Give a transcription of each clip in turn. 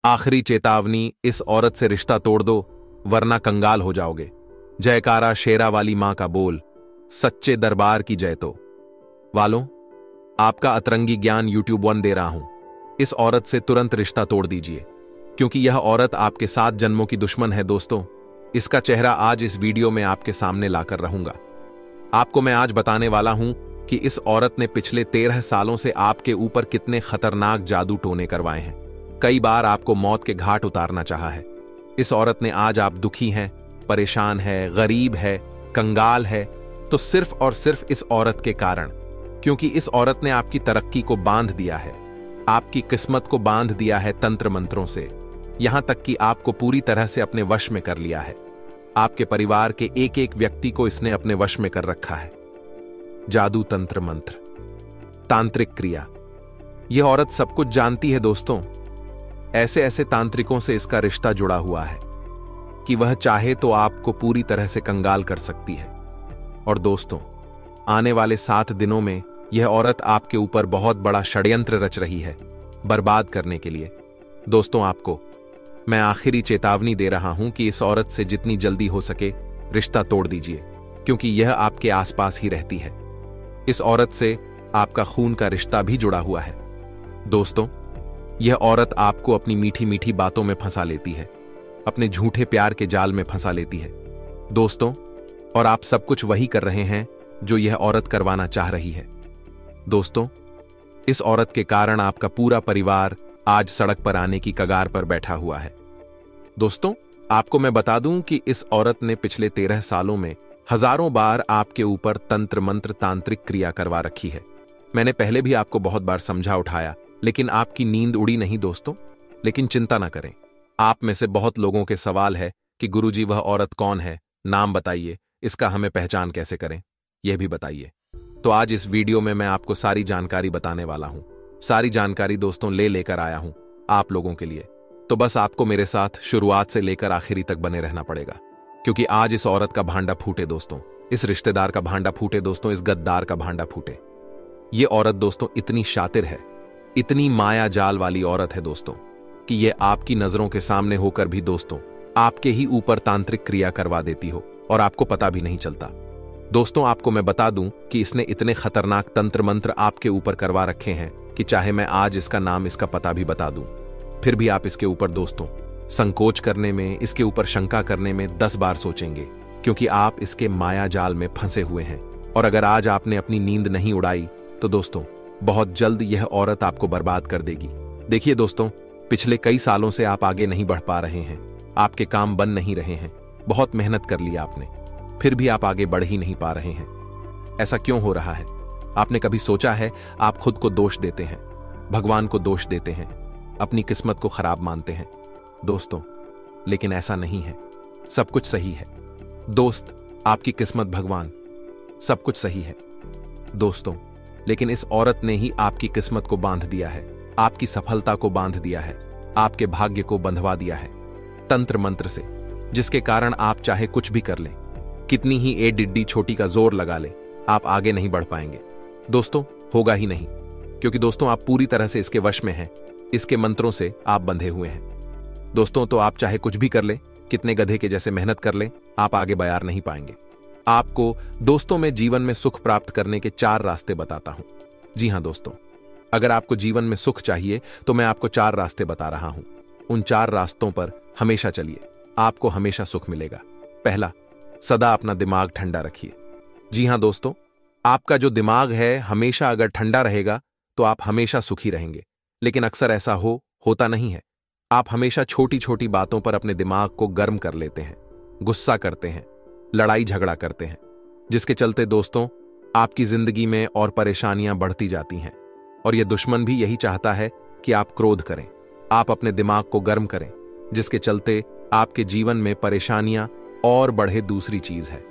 आखिरी चेतावनी, इस औरत से रिश्ता तोड़ दो वरना कंगाल हो जाओगे। जयकारा शेरा वाली मां का बोल, सच्चे दरबार की जय। तो वालों, आपका अतरंगी ज्ञान YouTube 1 दे रहा हूं। इस औरत से तुरंत रिश्ता तोड़ दीजिए, क्योंकि यह औरत आपके 7 जन्मों की दुश्मन है दोस्तों। इसका चेहरा आज इस वीडियो में आपके सामने लाकर रहूंगा। आपको मैं आज बताने वाला हूं कि इस औरत ने पिछले 13 सालों से आपके ऊपर कितने खतरनाक जादू टोने करवाए हैं। कई बार आपको मौत के घाट उतारना चाहा है। इस औरत ने आज आप दुखी हैं, परेशान है, गरीब है, कंगाल है, तो सिर्फ और सिर्फ इस औरत के कारण, क्योंकि इस औरत ने आपकी तरक्की को बांध दिया है, आपकी किस्मत को बांध दिया है तंत्र मंत्रों से, यहां तक कि आपको पूरी तरह से अपने वश में कर लिया है। आपके परिवार के एक एक व्यक्ति को इसने अपने वश में कर रखा है। जादू, तंत्र मंत्र, तांत्रिक क्रिया, यह औरत सब कुछ जानती है दोस्तों। ऐसे ऐसे तांत्रिकों से इसका रिश्ता जुड़ा हुआ है कि वह चाहे तो आपको पूरी तरह से कंगाल कर सकती है। और दोस्तों, आने वाले 7 दिनों में यह औरत आपके ऊपर बहुत बड़ा षड्यंत्र रच रही है, बर्बाद करने के लिए। दोस्तों, आपको मैं आखिरी चेतावनी दे रहा हूं कि इस औरत से जितनी जल्दी हो सके रिश्ता तोड़ दीजिए, क्योंकि यह आपके आसपास ही रहती है। इस औरत से आपका खून का रिश्ता भी जुड़ा हुआ है। दोस्तों, यह औरत आपको अपनी मीठी मीठी बातों में फंसा लेती है, अपने झूठे प्यार के जाल में फंसा लेती है दोस्तों। और आप सब कुछ वही कर रहे हैं जो यह औरत करवाना चाह रही है। दोस्तों, इस औरत के कारण आपका पूरा परिवार आज सड़क पर आने की कगार पर बैठा हुआ है। दोस्तों, आपको मैं बता दूं कि इस औरत ने पिछले 13 सालों में हजारों बार आपके ऊपर तंत्र मंत्र, तांत्रिक क्रिया करवा रखी है। मैंने पहले भी आपको बहुत बार समझा उठाया, लेकिन आपकी नींद उड़ी नहीं दोस्तों। लेकिन चिंता ना करें, आप में से बहुत लोगों के सवाल है कि गुरुजी वह औरत कौन है, नाम बताइए, इसका हमें पहचान कैसे करें, यह भी बताइए। तो आज इस वीडियो में मैं आपको सारी जानकारी बताने वाला हूं। सारी जानकारी दोस्तों लेकर आया हूं आप लोगों के लिए। तो बस आपको मेरे साथ शुरुआत से लेकर आखिरी तक बने रहना पड़ेगा, क्योंकि आज इस औरत का भांडा फूटे दोस्तों, इस रिश्तेदार का भांडा फूटे दोस्तों, इस गद्दार का भांडा फूटे। ये औरत दोस्तों इतनी शातिर है, इतनी माया जाल वाली औरत है दोस्तों, कि ये आपकी नजरों के सामने होकर भी दोस्तों आपके ही ऊपर तांत्रिक क्रिया करवा देती हो और आपको पता भी नहीं चलता। दोस्तों, आपको मैं बता दूं कि इसने इतने खतरनाक तंत्र मंत्र आपके ऊपर करवा रखे हैं कि चाहे मैं आज इसका नाम, इसका पता भी बता दूं, फिर भी आप इसके ऊपर दोस्तों संकोच करने में, इसके ऊपर शंका करने में 10 बार सोचेंगे, क्योंकि आप इसके माया जाल में फंसे हुए हैं। और अगर आज आपने अपनी नींद नहीं उड़ाई तो दोस्तों बहुत जल्द यह औरत आपको बर्बाद कर देगी। देखिए दोस्तों, पिछले कई सालों से आप आगे नहीं बढ़ पा रहे हैं, आपके काम बन नहीं रहे हैं, बहुत मेहनत कर ली आपने, फिर भी आप आगे बढ़ ही नहीं पा रहे हैं। ऐसा क्यों हो रहा है? आपने कभी सोचा है? आप खुद को दोष देते हैं, भगवान को दोष देते हैं, अपनी किस्मत को खराब मानते हैं दोस्तों, लेकिन ऐसा नहीं है। सब कुछ सही है दोस्त, आपकी किस्मत, भगवान, सब कुछ सही है दोस्तों। लेकिन इस औरत ने ही आपकी किस्मत को बांध दिया है, आपकी सफलता को बांध दिया है, आपके भाग्य को बंधवा दिया है तंत्र मंत्र से, जिसके कारण आप चाहे कुछ भी कर लें, कितनी ही एडिड्डी छोटी का जोर लगा ले, आप आगे नहीं बढ़ पाएंगे दोस्तों, होगा ही नहीं। क्योंकि दोस्तों आप पूरी तरह से इसके वश में हैं, इसके मंत्रों से आप बंधे हुए हैं दोस्तों। तो आप चाहे कुछ भी कर लें, कितने गधे के जैसे मेहनत कर लें, आप आगे बयार नहीं पाएंगे। आपको दोस्तों में जीवन में सुख प्राप्त करने के 4 रास्ते बताता हूं। जी हां दोस्तों, अगर आपको जीवन में सुख चाहिए तो मैं आपको 4 रास्ते बता रहा हूं। उन 4 रास्तों पर हमेशा चलिए, आपको हमेशा सुख मिलेगा। पहला, सदा अपना दिमाग ठंडा रखिए। जी हां दोस्तों, आपका जो दिमाग है हमेशा अगर ठंडा रहेगा तो आप हमेशा सुखी रहेंगे। लेकिन अक्सर ऐसा होता नहीं है। आप हमेशा छोटी छोटी बातों पर अपने दिमाग को गर्म कर लेते हैं, गुस्सा करते हैं, लड़ाई झगड़ा करते हैं, जिसके चलते दोस्तों आपकी जिंदगी में और परेशानियां बढ़ती जाती हैं। और यह दुश्मन भी यही चाहता है कि आप क्रोध करें, आप अपने दिमाग को गर्म करें, जिसके चलते आपके जीवन में परेशानियां और बढ़े। दूसरी चीज है,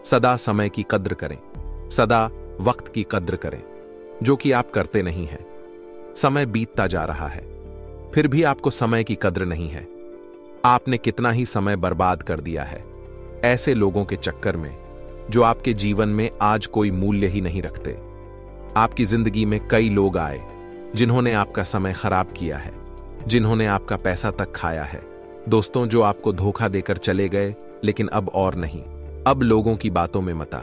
सदा समय की कद्र करें, सदा वक्त की कद्र करें, जो कि आप करते नहीं हैं। समय बीतता जा रहा है, फिर भी आपको समय की कद्र नहीं है। आपने कितना ही समय बर्बाद कर दिया है ऐसे लोगों के चक्कर में जो आपके जीवन में आज कोई मूल्य ही नहीं रखते। आपकी जिंदगी में कई लोग आए जिन्होंने आपका समय खराब किया है, जिन्होंने आपका पैसा तक खाया है। दोस्तों, जो आपको धोखा देकर चले गए, लेकिन अब और नहीं। अब लोगों की बातों में मत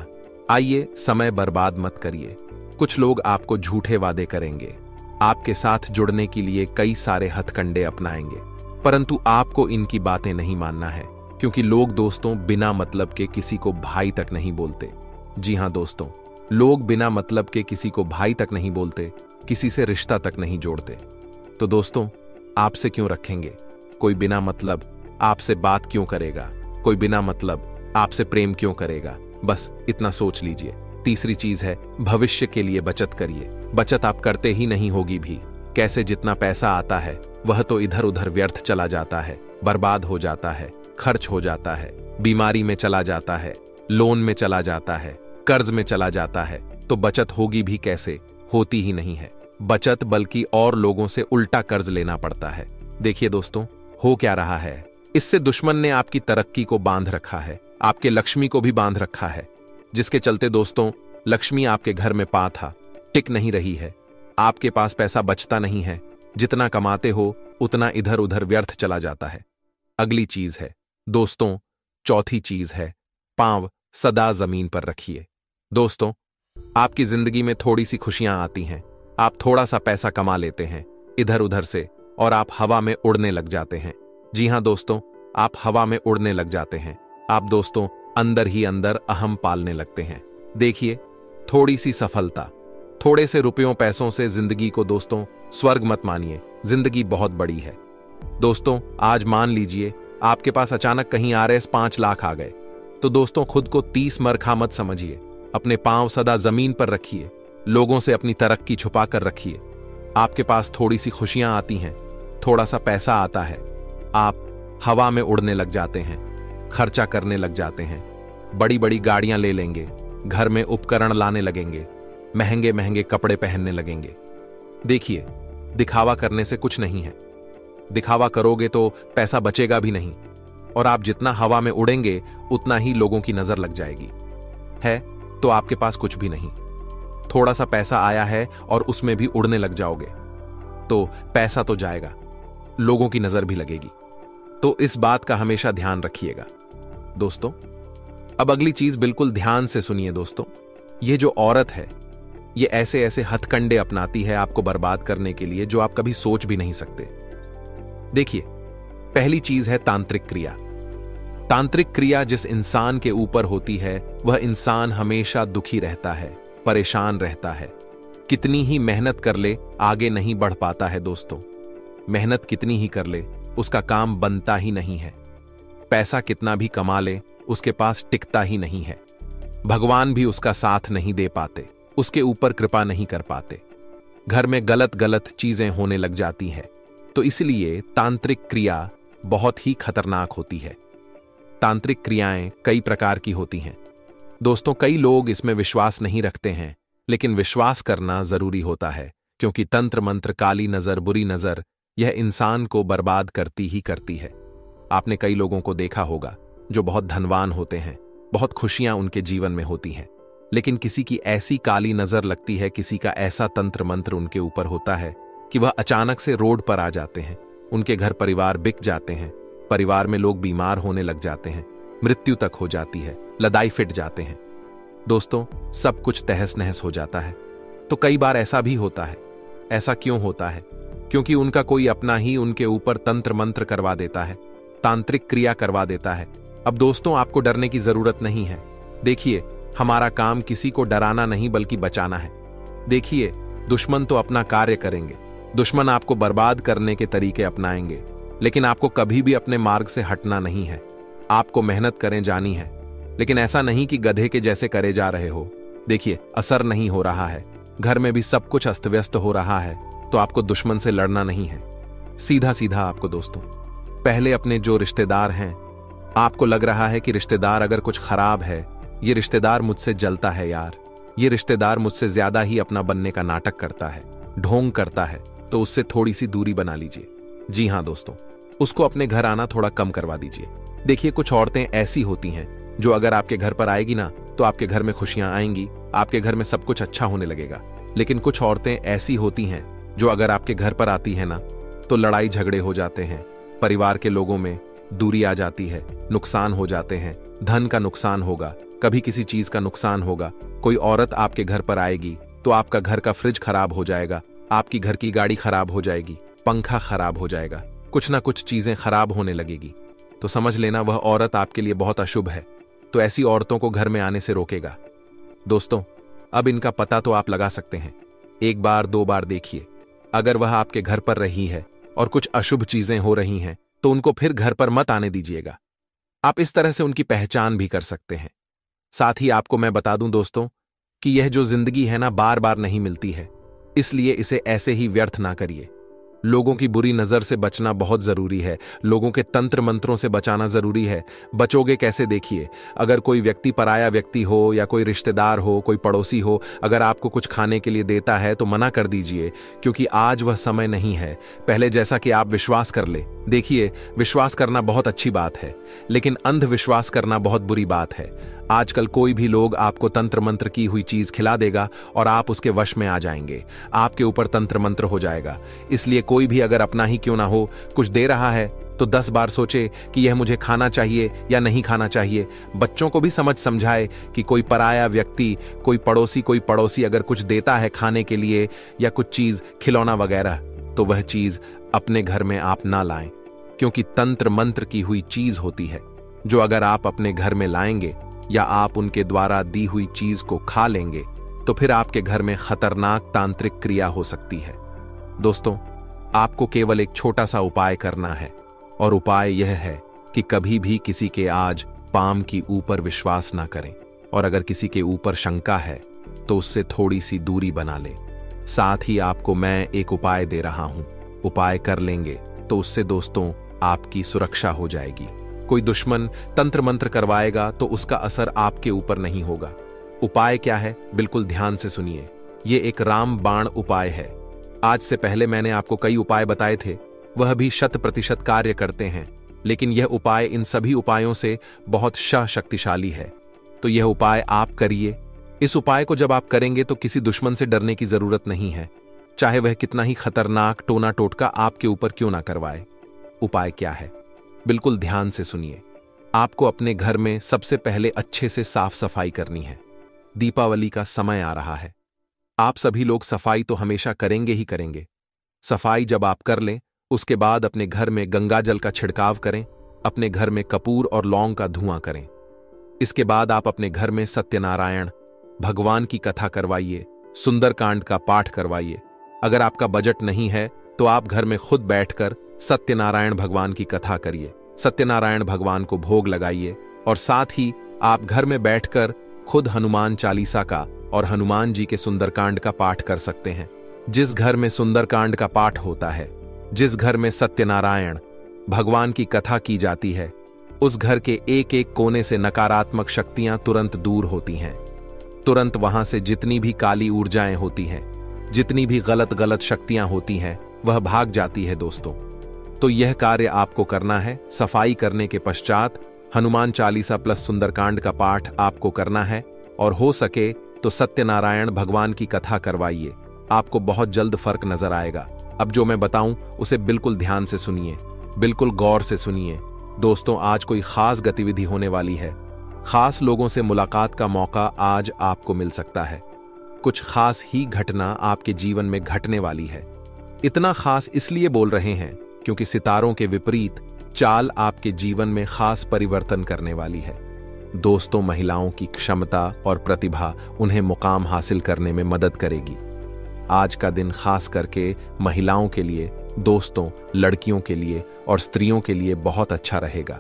आइए, समय बर्बाद मत करिए। कुछ लोग आपको झूठे वादे करेंगे, आपके साथ जुड़ने के लिए कई सारे हथकंडे अपनाएंगे, परंतु आपको इनकी बातें नहीं मानना है, क्योंकि लोग दोस्तों बिना मतलब के किसी को भाई तक नहीं बोलते। जी हां दोस्तों, लोग बिना मतलब के किसी को भाई तक नहीं बोलते, किसी से रिश्ता तक नहीं जोड़ते। तो दोस्तों, आपसे क्यों रखेंगे? कोई बिना मतलब आपसे बात क्यों करेगा? कोई बिना मतलब आपसे प्रेम क्यों करेगा? बस इतना सोच लीजिए। तीसरी चीज है, भविष्य के लिए बचत करिए। बचत आप करते ही नहीं होगी भी। कैसे? जितना पैसा आता है वह तो इधर उधर व्यर्थ चला जाता है, बर्बाद हो जाता है, खर्च हो जाता है, बीमारी में चला जाता है, लोन में चला जाता है, कर्ज में चला जाता है। तो बचत होगी भी कैसे? होती ही नहीं है बचत, बल्कि और लोगों से उल्टा कर्ज लेना पड़ता है। देखिए दोस्तों, हो क्या रहा है, इससे दुश्मन ने आपकी तरक्की को बांध रखा है, आपके लक्ष्मी को भी बांध रखा है, जिसके चलते दोस्तों लक्ष्मी आपके घर में पा था टिक नहीं रही है। आपके पास पैसा बचता नहीं है, जितना कमाते हो उतना इधर उधर व्यर्थ चला जाता है। अगली चीज है दोस्तों, चौथी चीज है, पांव सदा जमीन पर रखिए। दोस्तों, आपकी जिंदगी में थोड़ी सी खुशियां आती हैं, आप थोड़ा सा पैसा कमा लेते हैं इधर उधर से, और आप हवा में उड़ने लग जाते हैं। जी हां दोस्तों, आप हवा में उड़ने लग जाते हैं। आप दोस्तों अंदर ही अंदर अहम पालने लगते हैं। देखिए, थोड़ी सी सफलता, थोड़े से रुपयों पैसों से जिंदगी को दोस्तों स्वर्ग मत मानिए। जिंदगी बहुत बड़ी है दोस्तों। आज मान लीजिए आपके पास अचानक कहीं RS 5 लाख आ गए, तो दोस्तों खुद को 30 मरखा मत समझिए। अपने पांव सदा जमीन पर रखिए, लोगों से अपनी तरक्की छुपा कर रखिए। आपके पास थोड़ी सी खुशियां आती हैं, थोड़ा सा पैसा आता है, आप हवा में उड़ने लग जाते हैं, खर्चा करने लग जाते हैं, बड़ी बड़ी गाड़ियां ले लेंगे, घर में उपकरण लाने लगेंगे, महंगे महंगे कपड़े पहनने लगेंगे। देखिए, दिखावा करने से कुछ नहीं है। दिखावा करोगे तो पैसा बचेगा भी नहीं, और आप जितना हवा में उड़ेंगे उतना ही लोगों की नजर लग जाएगी। है तो आपके पास कुछ भी नहीं। थोड़ा सा पैसा आया है और उसमें भी उड़ने लग जाओगे तो पैसा तो जाएगा, लोगों की नजर भी लगेगी। तो इस बात का हमेशा ध्यान रखिएगा दोस्तों। अब अगली चीज बिल्कुल ध्यान से सुनिए दोस्तों। ये जो औरत है, ये ऐसे ऐसे हथकंडे अपनाती है आपको बर्बाद करने के लिए, जो आप कभी सोच भी नहीं सकते। देखिए, पहली चीज है तांत्रिक क्रिया। तांत्रिक क्रिया जिस इंसान के ऊपर होती है, वह इंसान हमेशा दुखी रहता है, परेशान रहता है। कितनी ही मेहनत कर ले, आगे नहीं बढ़ पाता है दोस्तों। मेहनत कितनी ही कर ले, उसका काम बनता ही नहीं है। पैसा कितना भी कमा ले, उसके पास टिकता ही नहीं है। भगवान भी उसका साथ नहीं दे पाते, उसके ऊपर कृपा नहीं कर पाते। घर में गलत गलत चीजें होने लग जाती हैं। तो इसलिए तांत्रिक क्रिया बहुत ही खतरनाक होती है। तांत्रिक क्रियाएं कई प्रकार की होती हैं दोस्तों। कई लोग इसमें विश्वास नहीं रखते हैं, लेकिन विश्वास करना जरूरी होता है, क्योंकि तंत्र मंत्र, काली नजर, बुरी नजर, यह इंसान को बर्बाद करती ही करती है। आपने कई लोगों को देखा होगा जो बहुत धनवान होते हैं, बहुत खुशियां उनके जीवन में होती हैं, लेकिन किसी की ऐसी काली नजर लगती है, किसी का ऐसा तंत्र मंत्र उनके ऊपर होता है कि वह अचानक से रोड पर आ जाते हैं, उनके घर परिवार बिक जाते हैं, परिवार में लोग बीमार होने लग जाते हैं, मृत्यु तक हो जाती है, लदाई फिट जाते हैं दोस्तों, सब कुछ तहस नहस हो जाता है। तो कई बार ऐसा भी होता है। ऐसा क्यों होता है? क्योंकि उनका कोई अपना ही उनके ऊपर तंत्र मंत्र करवा देता है, तांत्रिक क्रिया करवा देता है। अब दोस्तों, आपको डरने की जरूरत नहीं है। देखिए, हमारा काम किसी को डराना नहीं बल्कि बचाना है। देखिए, दुश्मन तो अपना कार्य करेंगे, दुश्मन आपको बर्बाद करने के तरीके अपनाएंगे, लेकिन आपको कभी भी अपने मार्ग से हटना नहीं है। आपको मेहनत करें जानी है, लेकिन ऐसा नहीं कि गधे के जैसे करे जा रहे हो। देखिए, असर नहीं हो रहा है, घर में भी सब कुछ अस्त व्यस्त हो रहा है, तो आपको दुश्मन से लड़ना नहीं है। सीधा सीधा आपको दोस्तों, पहले अपने जो रिश्तेदार हैं, आपको लग रहा है कि रिश्तेदार अगर कुछ खराब है, ये रिश्तेदार मुझसे जलता है यार, ये रिश्तेदार मुझसे ज्यादा ही अपना बनने का नाटक करता है, ढोंग करता है, तो उससे थोड़ी सी दूरी बना लीजिए। जी हां दोस्तों, उसको अपने घर आना थोड़ा कम करवा दीजिए। देखिए, कुछ औरतें ऐसी होती हैं जो अगर आपके घर पर आएगी ना, तो आपके घर में खुशियां आएंगी, आपके घर में सब कुछ अच्छा होने लगेगा। लेकिन कुछ औरतें ऐसी होती हैं जो अगर आपके घर पर आती हैं ना, तो लड़ाई झगड़े हो जाते हैं, परिवार के लोगों में दूरी आ जाती है, नुकसान हो जाते हैं, धन का नुकसान होगा, कभी किसी चीज का नुकसान होगा। कोई औरत आपके घर पर आएगी तो आपका घर का फ्रिज खराब हो जाएगा, आपकी घर की गाड़ी खराब हो जाएगी, पंखा खराब हो जाएगा, कुछ ना कुछ चीजें खराब होने लगेगी। तो समझ लेना वह औरत आपके लिए बहुत अशुभ है, तो ऐसी औरतों को घर में आने से रोकेगा। दोस्तों, अब इनका पता तो आप लगा सकते हैं। एक बार 2 बार देखिए, अगर वह आपके घर पर रही है और कुछ अशुभ चीजें हो रही हैं तो उनको फिर घर पर मत आने दीजिएगा। आप इस तरह से उनकी पहचान भी कर सकते हैं। साथ ही आपको मैं बता दूं दोस्तों कि यह जो जिंदगी है ना, बार बार नहीं मिलती है, इसलिए इसे ऐसे ही व्यर्थ ना करिए। लोगों की बुरी नजर से बचना बहुत जरूरी है, लोगों के तंत्र मंत्रों से बचाना जरूरी है। बचोगे कैसे देखिए, अगर कोई व्यक्ति पराया व्यक्ति हो या कोई रिश्तेदार हो, कोई पड़ोसी हो, अगर आपको कुछ खाने के लिए देता है तो मना कर दीजिए, क्योंकि आज वह समय नहीं है पहले जैसा कि आप विश्वास कर ले। देखिए, विश्वास करना बहुत अच्छी बात है, लेकिन अंधविश्वास करना बहुत बुरी बात है। आजकल कोई भी लोग आपको तंत्र मंत्र की हुई चीज खिला देगा और आप उसके वश में आ जाएंगे, आपके ऊपर तंत्र मंत्र हो जाएगा। इसलिए कोई भी अगर अपना ही क्यों ना हो कुछ दे रहा है तो 10 बार सोचे कि यह मुझे खाना चाहिए या नहीं खाना चाहिए। बच्चों को भी समझाए कि कोई पराया व्यक्ति, कोई पड़ोसी अगर कुछ देता है खाने के लिए या कुछ चीज, खिलौना वगैरह, तो वह चीज अपने घर में आप ना लाएं, क्योंकि तंत्र मंत्र की हुई चीज होती है, जो अगर आप अपने घर में लाएंगे या आप उनके द्वारा दी हुई चीज को खा लेंगे तो फिर आपके घर में खतरनाक तांत्रिक क्रिया हो सकती है। दोस्तों, आपको केवल एक छोटा सा उपाय करना है, और उपाय यह है कि कभी भी किसी के आज पाम की ऊपर विश्वास ना करें, और अगर किसी के ऊपर शंका है तो उससे थोड़ी सी दूरी बना ले। साथ ही आपको मैं एक उपाय दे रहा हूं, उपाय कर लेंगे तो उससे दोस्तों आपकी सुरक्षा हो जाएगी। कोई दुश्मन तंत्र मंत्र करवाएगा तो उसका असर आपके ऊपर नहीं होगा। उपाय क्या है, बिल्कुल ध्यान से सुनिए। यह एक राम बाण उपाय है। आज से पहले मैंने आपको कई उपाय बताए थे, वह भी 100% कार्य करते हैं, लेकिन यह उपाय इन सभी उपायों से बहुत शक्तिशाली है। तो यह उपाय आप करिए। इस उपाय को जब आप करेंगे तो किसी दुश्मन से डरने की जरूरत नहीं है, चाहे वह कितना ही खतरनाक टोना टोटका आपके ऊपर क्यों ना करवाए। उपाय क्या है, बिल्कुल ध्यान से सुनिए। आपको अपने घर में सबसे पहले अच्छे से साफ सफाई करनी है। दीपावली का समय आ रहा है, आप सभी लोग सफाई तो हमेशा करेंगे ही करेंगे। सफाई जब आप कर लें, उसके बाद अपने घर में गंगा जल का छिड़काव करें, अपने घर में कपूर और लौंग का धुआं करें। इसके बाद आप अपने घर में सत्यनारायण भगवान की कथा करवाइए, सुंदरकांड का पाठ करवाइए। अगर आपका बजट नहीं है तो आप घर में खुद बैठकर सत्यनारायण भगवान की कथा करिए, सत्यनारायण भगवान को भोग लगाइए, और साथ ही आप घर में बैठकर खुद हनुमान चालीसा का और हनुमान जी के सुंदरकांड का पाठ कर सकते हैं। जिस घर में सुंदरकांड का पाठ होता है, जिस घर में सत्यनारायण भगवान की कथा की जाती है, उस घर के एक एक कोने से नकारात्मक शक्तियां तुरंत दूर होती हैं। तुरंत वहां से जितनी भी काली ऊर्जाएं होती हैं, जितनी भी गलत शक्तियां होती हैं, वह भाग जाती है दोस्तों। तो यह कार्य आपको करना है। सफाई करने के पश्चात हनुमान चालीसा प्लस सुंदरकांड का पाठ आपको करना है, और हो सके तो सत्यनारायण भगवान की कथा करवाइए। आपको बहुत जल्द फर्क नजर आएगा। अब जो मैं बताऊं उसे बिल्कुल ध्यान से सुनिए, बिल्कुल गौर से सुनिए। दोस्तों, आज कोई खास गतिविधि होने वाली है, खास लोगों से मुलाकात का मौका आज आपको मिल सकता है। कुछ खास ही घटना आपके जीवन में घटने वाली है। इतना खास इसलिए बोल रहे हैं क्योंकि सितारों के विपरीत चाल आपके जीवन में खास परिवर्तन करने वाली है। दोस्तों, महिलाओं की क्षमता और प्रतिभा उन्हें मुकाम हासिल करने में मदद करेगी। आज का दिन खास करके महिलाओं के लिए, दोस्तों, लड़कियों के लिए और स्त्रियों के लिए बहुत अच्छा रहेगा।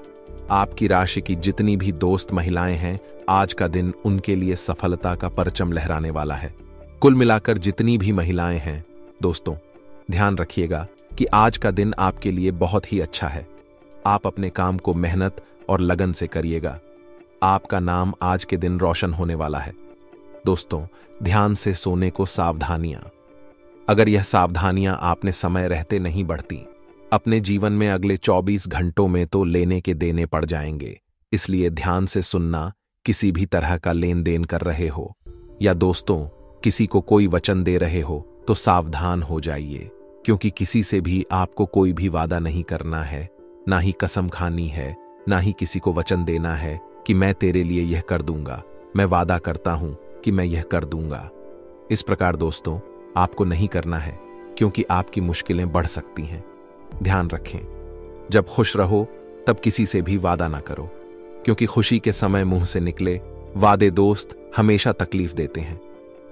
आपकी राशि की जितनी भी दोस्त महिलाएं हैं, आज का दिन उनके लिए सफलता का परचम लहराने वाला है। कुल मिलाकर जितनी भी महिलाएं हैं दोस्तों, ध्यान रखिएगा कि आज का दिन आपके लिए बहुत ही अच्छा है। आप अपने काम को मेहनत और लगन से करिएगा। आपका नाम आज के दिन रोशन होने वाला है। दोस्तों, ध्यान से सोने को सावधानियां। अगर यह सावधानियां आपने समय रहते नहीं बढ़ती, अपने जीवन में अगले 24 घंटों में तो लेने के देने पड़ जाएंगे। इसलिए ध्यान से सुनना। किसी भी तरह का लेन देन कर रहे हो या दोस्तों किसी को कोई वचन दे रहे हो तो सावधान हो जाइए, क्योंकि किसी से भी आपको कोई भी वादा नहीं करना है, ना ही कसम खानी है, ना ही किसी को वचन देना है कि मैं तेरे लिए यह कर दूंगा, मैं वादा करता हूं कि मैं यह कर दूंगा। इस प्रकार दोस्तों आपको नहीं करना है, क्योंकि आपकी मुश्किलें बढ़ सकती हैं। ध्यान रखें, जब खुश रहो तब किसी से भी वादा ना करो, क्योंकि खुशी के समय मुंह से निकले वादे दोस्त हमेशा तकलीफ देते हैं।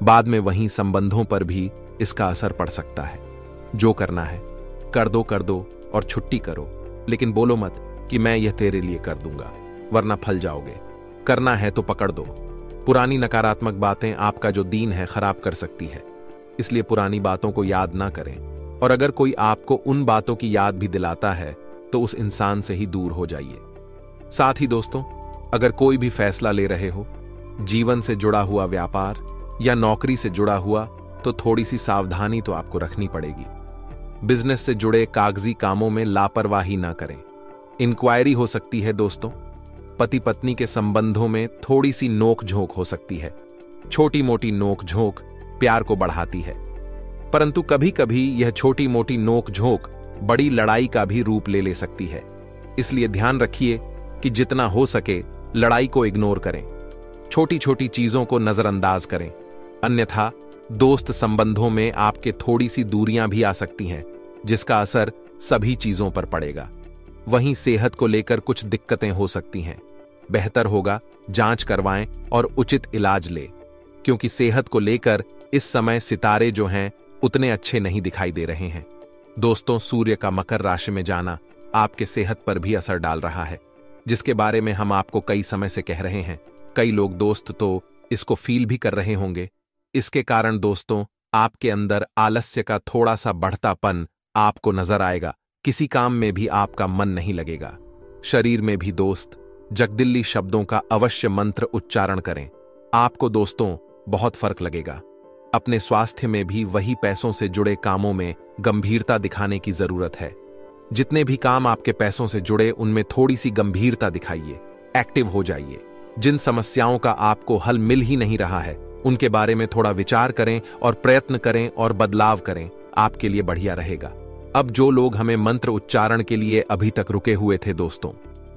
बाद में वहीं संबंधों पर भी इसका असर पड़ सकता है। जो करना है कर दो और छुट्टी करो, लेकिन बोलो मत कि मैं यह तेरे लिए कर दूंगा, वरना फल जाओगे। करना है तो पकड़ दो। पुरानी नकारात्मक बातें आपका जो दीन है खराब कर सकती है, इसलिए पुरानी बातों को याद ना करें। और अगर कोई आपको उन बातों की याद भी दिलाता है तो उस इंसान से ही दूर हो जाइए। साथ ही दोस्तों, अगर कोई भी फैसला ले रहे हो, जीवन से जुड़ा हुआ व्यापार या नौकरी से जुड़ा हुआ, तो थोड़ी सी सावधानी तो आपको रखनी पड़ेगी। बिजनेस से जुड़े कागजी कामों में लापरवाही ना करें। इंक्वायरी हो सकती है दोस्तों। पति पत्नी के संबंधों में थोड़ी सी नोक झोंक हो सकती है। छोटी मोटी नोक झोंक प्यार को बढ़ाती है, परंतु कभी कभी यह छोटी मोटी नोक झोंक बड़ी लड़ाई का भी रूप ले सकती है। इसलिए ध्यान रखिए कि जितना हो सके लड़ाई को इग्नोर करें, छोटी छोटी चीजों को नजरअंदाज करें, अन्यथा दोस्त संबंधों में आपके थोड़ी सी दूरियां भी आ सकती हैं, जिसका असर सभी चीजों पर पड़ेगा। वहीं सेहत को लेकर कुछ दिक्कतें हो सकती हैं। बेहतर होगा जांच करवाएं और उचित इलाज लें, क्योंकि सेहत को लेकर इस समय सितारे जो हैं उतने अच्छे नहीं दिखाई दे रहे हैं। दोस्तों, सूर्य का मकर राशि में जाना आपके सेहत पर भी असर डाल रहा है, जिसके बारे में हम आपको कई समय से कह रहे हैं। कई लोग दोस्त तो इसको फील भी कर रहे होंगे। इसके कारण दोस्तों आपके अंदर आलस्य का थोड़ा सा बढ़तापन आपको नजर आएगा। किसी काम में भी आपका मन नहीं लगेगा। शरीर में भी दोस्त जगदिल्ली शब्दों का अवश्य मंत्र उच्चारण करें, आपको दोस्तों बहुत फर्क लगेगा। अपने स्वास्थ्य में भी वही पैसों से जुड़े कामों में गंभीरता दिखाने की जरूरत है। जितने भी काम आपके पैसों से जुड़े उनमें थोड़ी सी गंभीरता दिखाइए, एक्टिव हो जाइए। जिन समस्याओं का आपको हल मिल ही नहीं रहा है उनके बारे में थोड़ा विचार करें और प्रयत्न करें और बदलाव करें, आपके लिए बढ़िया रहेगा। अब जो लोग हमें मंत्र उच्चारण के लिए अभी तक रुके हुए थे दोस्तों,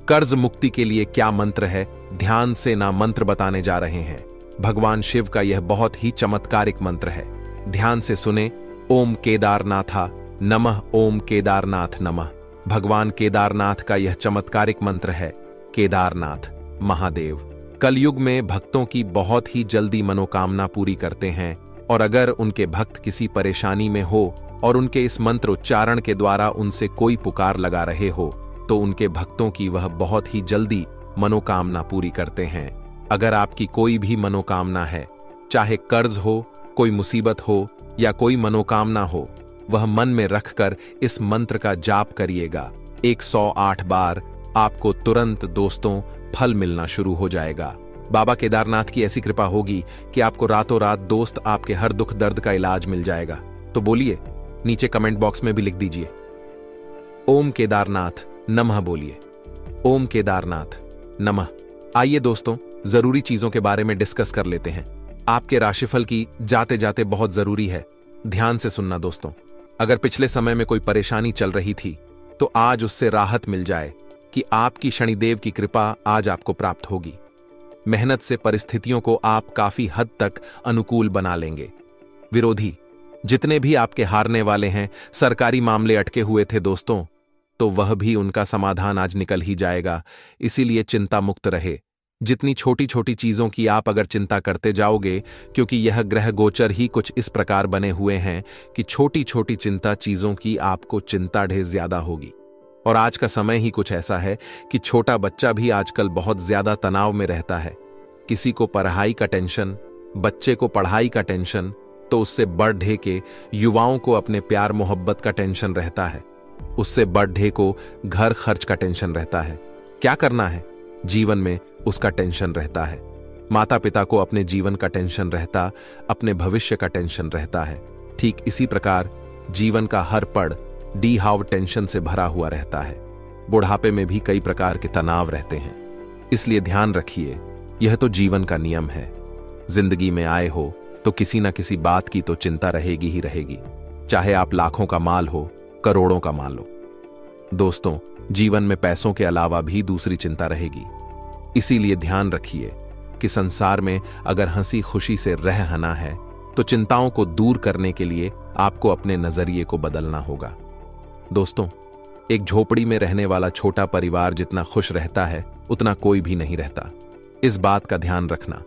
कर्ज मुक्ति के लिए क्या मंत्र है, ध्यान से ना मंत्र बताने जा रहे हैं। भगवान शिव का यह बहुत ही चमत्कारिक मंत्र है। ध्यान से सुने। ओम केदारनाथा नमः, ओम केदारनाथ नमः। भगवान केदारनाथ का यह चमत्कारिक मंत्र है। केदारनाथ महादेव कलयुग में भक्तों की बहुत ही जल्दी मनोकामना पूरी करते हैं, और अगर उनके भक्त किसी परेशानी में हो और उनके इस मंत्र उच्चारण के द्वारा उनसे कोई पुकार लगा रहे हो, तो उनके भक्तों की वह बहुत ही जल्दी मनोकामना पूरी करते हैं। अगर आपकी कोई भी मनोकामना है, चाहे कर्ज हो, कोई मुसीबत हो या कोई मनोकामना हो, वह मन में रखकर इस मंत्र का जाप करिएगा 108 बार। आपको तुरंत दोस्तों फल मिलना शुरू हो जाएगा। बाबा केदारनाथ की ऐसी कृपा होगी कि आपको रातों रात दोस्त आपके हर दुख दर्द का इलाज मिल जाएगा। तो बोलिए, नीचे कमेंट बॉक्स में भी लिख दीजिए, ओम केदारनाथ नमः बोलिए, ओम केदारनाथ नमः। आइए दोस्तों, जरूरी चीजों के बारे में डिस्कस कर लेते हैं। आपके राशिफल की जाते जाते बहुत जरूरी है, ध्यान से सुनना दोस्तों। अगर पिछले समय में कोई परेशानी चल रही थी तो आज उससे राहत मिल जाए कि आपकी शनिदेव की कृपा आज आपको प्राप्त होगी। मेहनत से परिस्थितियों को आप काफी हद तक अनुकूल बना लेंगे। विरोधी जितने भी आपके हारने वाले हैं, सरकारी मामले अटके हुए थे दोस्तों, तो वह भी उनका समाधान आज निकल ही जाएगा। इसीलिए चिंता मुक्त रहे। जितनी छोटी छोटी चीजों की आप अगर चिंता करते जाओगे, क्योंकि यह ग्रह गोचर ही कुछ इस प्रकार बने हुए हैं कि छोटी छोटी चिंता चीजों की आपको चिंता ढेर ज्यादा होगी। और आज का समय ही कुछ ऐसा है कि छोटा बच्चा भी आजकल बहुत ज्यादा तनाव में रहता है। किसी को पढ़ाई का टेंशन, बच्चे को पढ़ाई का टेंशन, तो उससे बढ़ ढे के युवाओं को अपने प्यार मोहब्बत का टेंशन रहता है। उससे बढ़ ढे को घर खर्च का टेंशन रहता है। क्या करना है जीवन में उसका टेंशन रहता है। माता पिता को अपने जीवन का टेंशन रहता, अपने भविष्य का टेंशन रहता है। ठीक इसी प्रकार जीवन का हर पड़ डी हाव टेंशन से भरा हुआ रहता है। बुढ़ापे में भी कई प्रकार के तनाव रहते हैं। इसलिए ध्यान रखिए, यह तो जीवन का नियम है। जिंदगी में आए हो तो किसी न किसी बात की तो चिंता रहेगी ही रहेगी, चाहे आप लाखों का माल हो, करोड़ों का माल हो। दोस्तों, जीवन में पैसों के अलावा भी दूसरी चिंता रहेगी। इसीलिए ध्यान रखिए कि संसार में अगर हंसी खुशी से रहना है तो चिंताओं को दूर करने के लिए आपको अपने नजरिए को बदलना होगा। दोस्तों, एक झोपड़ी में रहने वाला छोटा परिवार जितना खुश रहता है उतना कोई भी नहीं रहता। इस बात का ध्यान रखना,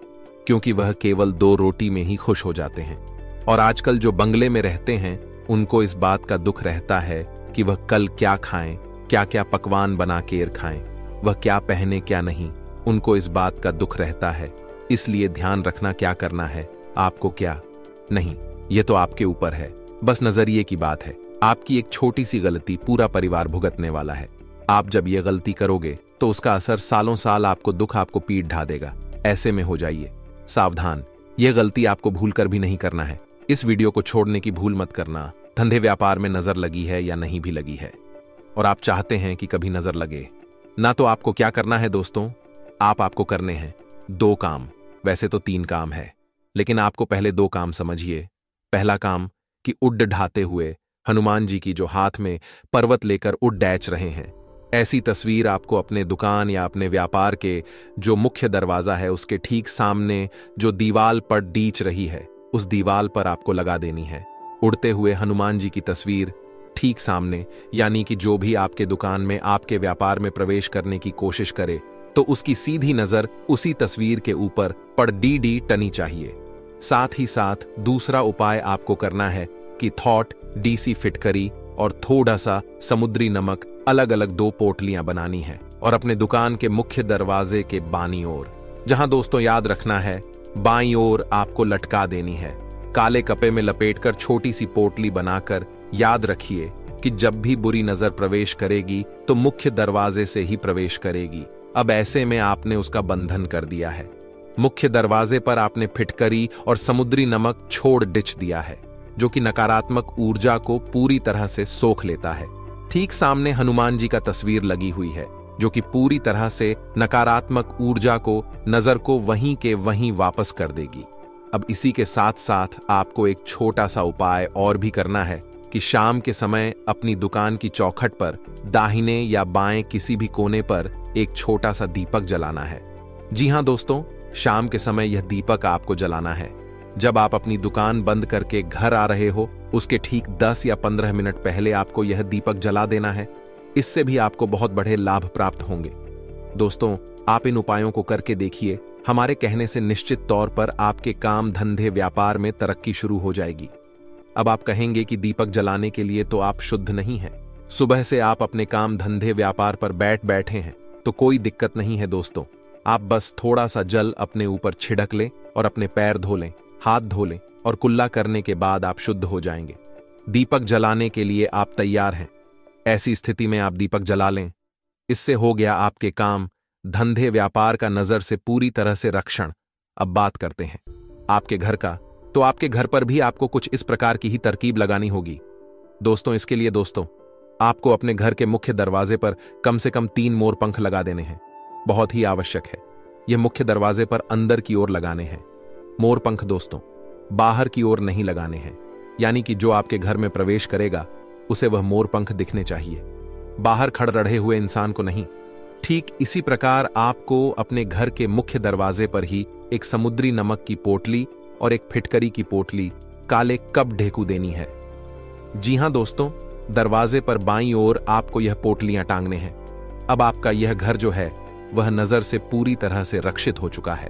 क्योंकि वह केवल 2 रोटी में ही खुश हो जाते हैं। और आजकल जो बंगले में रहते हैं उनको इस बात का दुख रहता है कि वह कल क्या खाएं, क्या क्या पकवान बना के खाएं, वह क्या पहने क्या नहीं, उनको इस बात का दुख रहता है। इसलिए ध्यान रखना क्या करना है, आपको क्या नहीं, यह तो आपके ऊपर है। बस नजरिए की बात है। आपकी एक छोटी सी गलती पूरा परिवार भुगतने वाला है। आप जब यह गलती करोगे तो उसका असर सालों साल आपको दुख, आपको पीठ ढा देगा। ऐसे में हो जाइए सावधान। यह गलती आपको भूलकर भी नहीं करना है। इस वीडियो को छोड़ने की भूल मत करना। धंधे व्यापार में नजर लगी है या नहीं भी लगी है और आप चाहते हैं कि कभी नजर लगे ना, तो आपको क्या करना है दोस्तों, आपको करने हैं 2 काम। वैसे तो 3 काम है, लेकिन आपको पहले 2 काम समझिए। पहला काम कि उड्ड ढाते हुए हनुमान जी की जो हाथ में पर्वत लेकर उड्डैच रहे हैं, ऐसी तस्वीर आपको अपने दुकान या अपने व्यापार के जो मुख्य दरवाजा है उसके ठीक सामने जो दीवाल पर डीच रही है, उस दीवाल पर आपको लगा देनी है। उड़ते हुए हनुमान जी की तस्वीर ठीक सामने, यानी कि जो भी आपके दुकान में, आपके व्यापार में प्रवेश करने की कोशिश करे तो उसकी सीधी नजर उसी तस्वीर के ऊपर पड़ डी टनी चाहिए। साथ ही साथ दूसरा उपाय आपको करना है कि थॉट, डीसी फिटकरी और थोड़ा सा समुद्री नमक अलग अलग 2 पोटलियां बनानी है और अपने दुकान के मुख्य दरवाजे के बाईं ओर, जहां दोस्तों याद रखना है बाईं ओर आपको लटका देनी है। काले कपड़े में लपेटकर छोटी सी पोटली बनाकर याद रखिए कि जब भी बुरी नजर प्रवेश करेगी तो मुख्य दरवाजे से ही प्रवेश करेगी। अब ऐसे में आपने उसका बंधन कर दिया है। मुख्य दरवाजे पर आपने फिटकरी और समुद्री नमक छोड़ डिच दिया है, जो कि नकारात्मक ऊर्जा को पूरी तरह से सोख लेता है। ठीक सामने हनुमान जी का तस्वीर लगी हुई है, जो कि पूरी तरह से नकारात्मक ऊर्जा को, नजर को वहीं के वहीं वापस कर देगी। अब इसी के साथ साथ आपको एक छोटा सा उपाय और भी करना है कि शाम के समय अपनी दुकान की चौखट पर दाहिने या बाएं किसी भी कोने पर एक छोटा सा दीपक जलाना है। जी हां दोस्तों, शाम के समय यह दीपक आपको जलाना है। जब आप अपनी दुकान बंद करके घर आ रहे हो, उसके ठीक 10 या 15 मिनट पहले आपको यह दीपक जला देना है। इससे भी आपको बहुत बड़े लाभ प्राप्त होंगे। दोस्तों, आप इन उपायों को करके देखिए। हमारे कहने से निश्चित तौर पर आपके काम, धंधे, व्यापार में तरक्की शुरू हो जाएगी। अब आप कहेंगे कि दीपक जलाने के लिए तो आप शुद्ध नहीं हैं। सुबह से आप अपने काम, धंधे, व्यापार पर बैठे हैं तो कोई दिक्कत नहीं है दोस्तों। आप बस थोड़ा सा जल अपने ऊपर छिड़क लें और अपने पैर धो लें, हाथ धो लें और कुल्ला करने के बाद आप शुद्ध हो जाएंगे। दीपक जलाने के लिए आप तैयार हैं। ऐसी स्थिति में आप दीपक जला लें। इससे हो गया आपके काम, धंधे, व्यापार का नजर से पूरी तरह से रक्षण। अब बात करते हैं आपके घर का। तो आपके घर पर भी आपको कुछ इस प्रकार की ही तरकीब लगानी होगी दोस्तों। इसके लिए दोस्तों आपको अपने घर के मुख्य दरवाजे पर कम से कम 3 मोर पंख लगा देने हैं। बहुत ही आवश्यक है। यह मुख्य दरवाजे पर अंदर की ओर लगाने हैं। मोर पंख दोस्तों बाहर की ओर नहीं लगाने हैं, यानी कि जो आपके घर में प्रवेश करेगा उसे वह मोर पंख दिखने चाहिए, बाहर खड़ रहे हुए इंसान को नहीं। ठीक इसी प्रकार आपको अपने घर के मुख्य दरवाजे पर ही एक समुद्री नमक की पोटली और एक फिटकरी की पोटली काले कप ढेकू देनी है। जी हां दोस्तों, दरवाजे पर बाईं ओर आपको यह पोटलियां टांगने हैं। अब आपका यह घर जो है वह नजर से पूरी तरह से रक्षित हो चुका है।